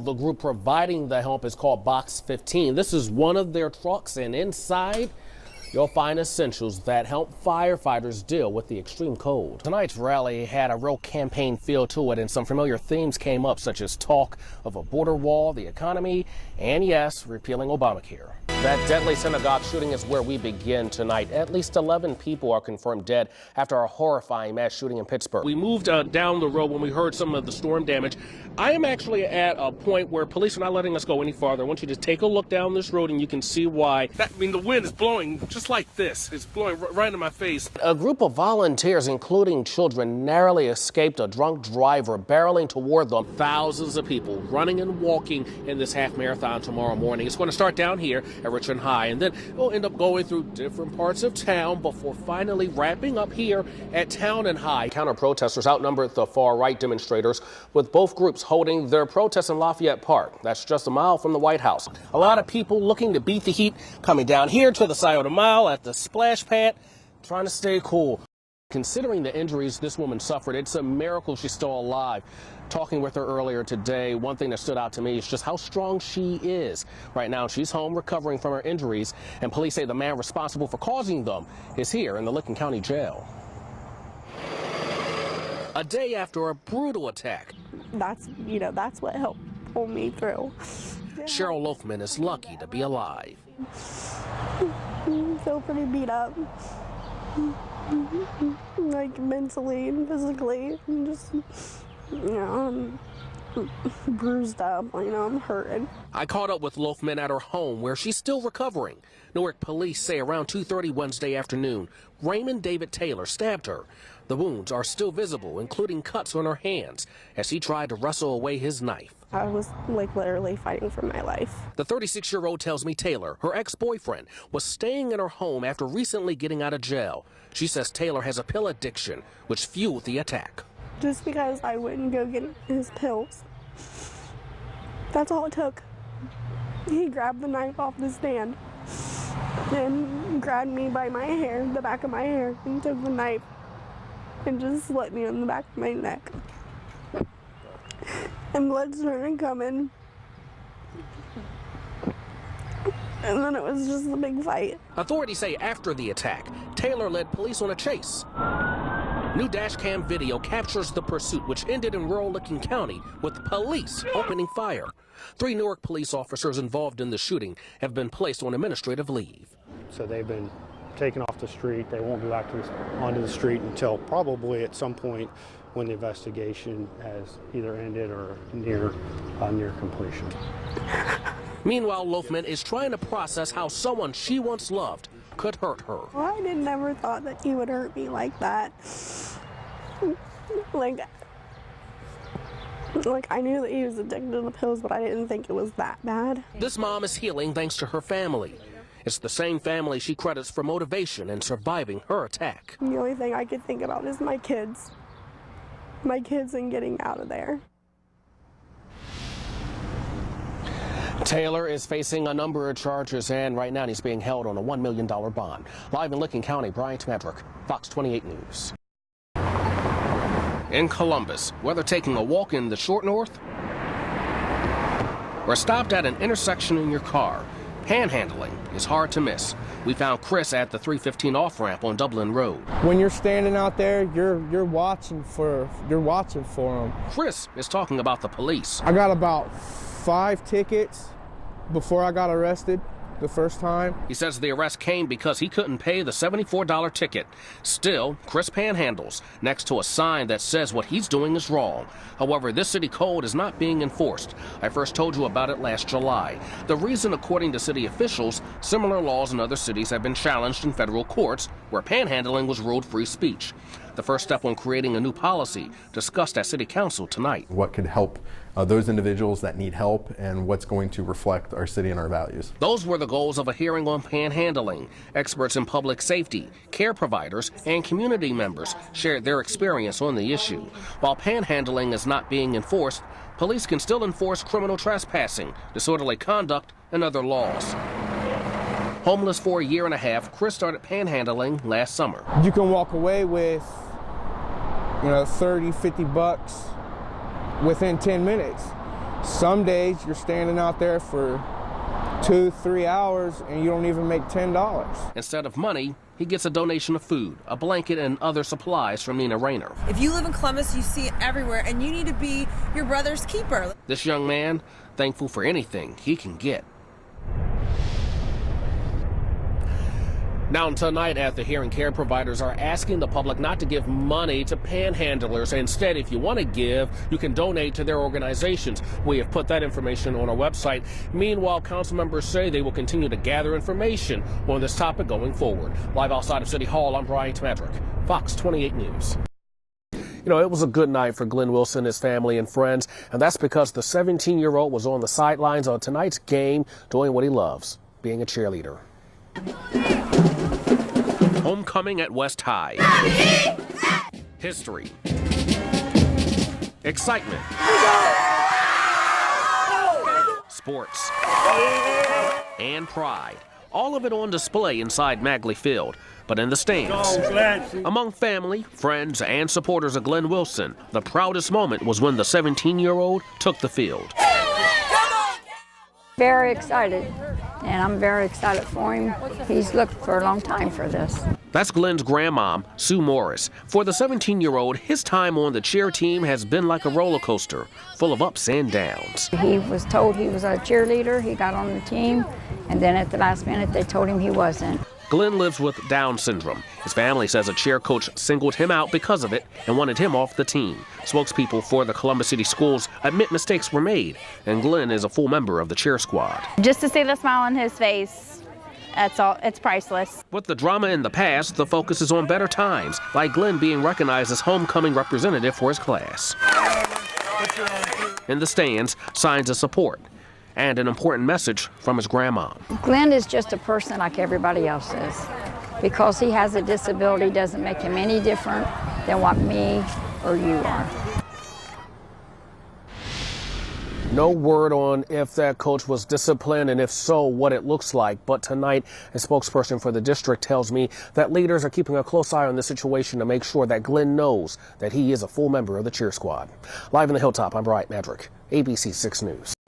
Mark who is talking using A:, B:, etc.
A: The group providing the help is called Box 15. This is one of their trucks, and inside you'll find essentials that help firefighters deal with the extreme cold. Tonight's rally had a real campaign feel to it, and some familiar themes came up, such as talk of a border wall, the economy, and yes, repealing Obamacare. That deadly synagogue shooting is where we begin tonight. At least 11 people are confirmed dead after a horrifying mass shooting in Pittsburgh. We moved down the road when we heard some of the storm damage. I am actually at a point where police are not letting us go any farther. I want you to take a look down this road and you can see why. The wind is blowing just like this. It's blowing right in my face. A group of volunteers, including children, narrowly escaped a drunk driver barreling toward them. Thousands of people running and walking in this half marathon tomorrow morning. It's going to start down here at Richmond High, and then we'll end up going through different parts of town before finally wrapping up here at Town and High. Counter-protesters outnumbered the far-right demonstrators, with both groups holding their protests in Lafayette Park. That's just a mile from the White House. A lot of people looking to beat the heat coming down here to the side of the mile at the splash pad, trying to stay cool. Considering the injuries this woman suffered, it's a miracle she's still alive. Talking with her earlier today, one thing that stood out to me is just how strong she is. Right now, she's home recovering from her injuries, and police say the man responsible for causing them is here in the Licking County Jail. A day after a brutal attack.
B: That's what helped pull me through.
A: Cheryl Loafman is lucky to be alive.
B: I feel pretty beat up. Like mentally and physically, and just, I'm bruised up, I'm hurting.
A: I caught up with Loafman at her home where she's still recovering. Newark police say around 2:30 Wednesday afternoon, Raymond David Taylor stabbed her. The wounds are still visible, including cuts on her hands, as he tried to wrestle away his knife.
B: I was literally fighting for my life.
A: The 36-year-old tells me Taylor, her ex-boyfriend, was staying in her home after recently getting out of jail. She says Taylor has a pill addiction, which fueled the attack.
B: Just because I wouldn't go get his pills. That's all it took. He grabbed the knife off the stand and grabbed me by my hair, the back of my hair, and took the knife and just slit me on the back of my neck. And blood started coming. And then it was just a big fight.
A: Authorities say after the attack, Taylor led police on a chase. New dash cam video captures the pursuit, which ended in rural Licking County with police opening fire. 3 Newark police officers involved in the shooting have been placed on administrative leave.
C: So they've been taken off the street. They won't be back onto the street until probably at some point when the investigation has either ended or near completion.
A: Meanwhile, Loafman is trying to process how someone she once loved could hurt her.
B: Well, I never thought that he would hurt me like that. Like I knew that he was addicted to the pills, but I didn't think it was that bad.
A: This mom is healing thanks to her family. It's the same family she credits for motivation in surviving her attack.
B: The only thing I could think about is my kids. My kids and getting out of there.
A: Taylor is facing a number of charges, and right now he's being held on a $1 million bond. Live in Licking County, Bryant Maddrick, Fox 28 News. In Columbus, whether taking a walk in the short north or stopped at an intersection in your car, panhandling is hard to miss. We found Chris at the 315 off-ramp on Dublin Road.
D: When you're standing out there, you're watching for them.
A: Chris is talking about the police.
D: I got about 5 tickets before I got arrested the first time.
A: He says the arrest came because he couldn't pay the $74 ticket. Still, Chris panhandles next to a sign that says what he's doing is wrong. However, this city code is not being enforced. I first told you about it last July. The reason, according to city officials, similar laws in other cities have been challenged in federal courts where panhandling was ruled free speech. The first step on creating a new policy discussed at City Council tonight.
E: What could help those individuals that need help, and what's going to reflect our city and our values.
A: Those were the goals of a hearing on panhandling. Experts in public safety, care providers, and community members shared their experience on the issue. While panhandling is not being enforced, police can still enforce criminal trespassing, disorderly conduct, and other laws. Homeless for a year and a half, Chris started panhandling last summer.
D: You can walk away with, $30, $50 within 10 minutes. Some days you're standing out there for 2-3 hours and you don't even make $10.
A: Instead of money, he gets a donation of food, a blanket, and other supplies from Nina Rayner.
F: If you live in Columbus, you see it everywhere, and you need to be your brother's keeper.
A: This young man, thankful for anything he can get. Now tonight at the hearing, care providers are asking the public not to give money to panhandlers. Instead, if you want to give, you can donate to their organizations. We have put that information on our website. Meanwhile, council members say they will continue to gather information on this topic going forward. Live outside of City Hall, I'm Bryant Maddrick, Fox 28 News. You know, it was a good night for Glenn Wilson, his family, and friends, and that's because the 17-year-old was on the sidelines on tonight's game doing what he loves, being a cheerleader. Homecoming at West High. History. Excitement. Sports. And pride. All of it on display inside Magley Field. But in the stands, among family, friends, and supporters of Glenn Wilson, the proudest moment was when the 17-year-old took the field.
G: Very excited, and I'm very excited for him. He's looked for a long time for this.
A: That's Glenn's grandmom, Sue Morris. For the 17-year-old, his time on the cheer team has been like a roller coaster, full of ups and downs.
G: He was told he was a cheerleader, he got on the team, and then at the last minute they told him he wasn't.
A: Glenn lives with Down syndrome. His family says a cheer coach singled him out because of it and wanted him off the team. Spokespeople for the Columbus City Schools admit mistakes were made, and Glenn is a full member of the cheer squad.
H: Just to see the smile on his face, that's all, it's priceless.
A: With the drama in the past, the focus is on better times, like Glenn being recognized as homecoming representative for his class. In the stands, signs of support and an important message from his grandma.
G: Glenn is just a person like everybody else is. Because he has a disability doesn't make him any different than what me or you are.
A: No word on if that coach was disciplined, and if so, what it looks like. But tonight, a spokesperson for the district tells me that leaders are keeping a close eye on the situation to make sure that Glenn knows that he is a full member of the cheer squad. Live in the Hilltop, I'm Bryant Maddrick, ABC 6 News.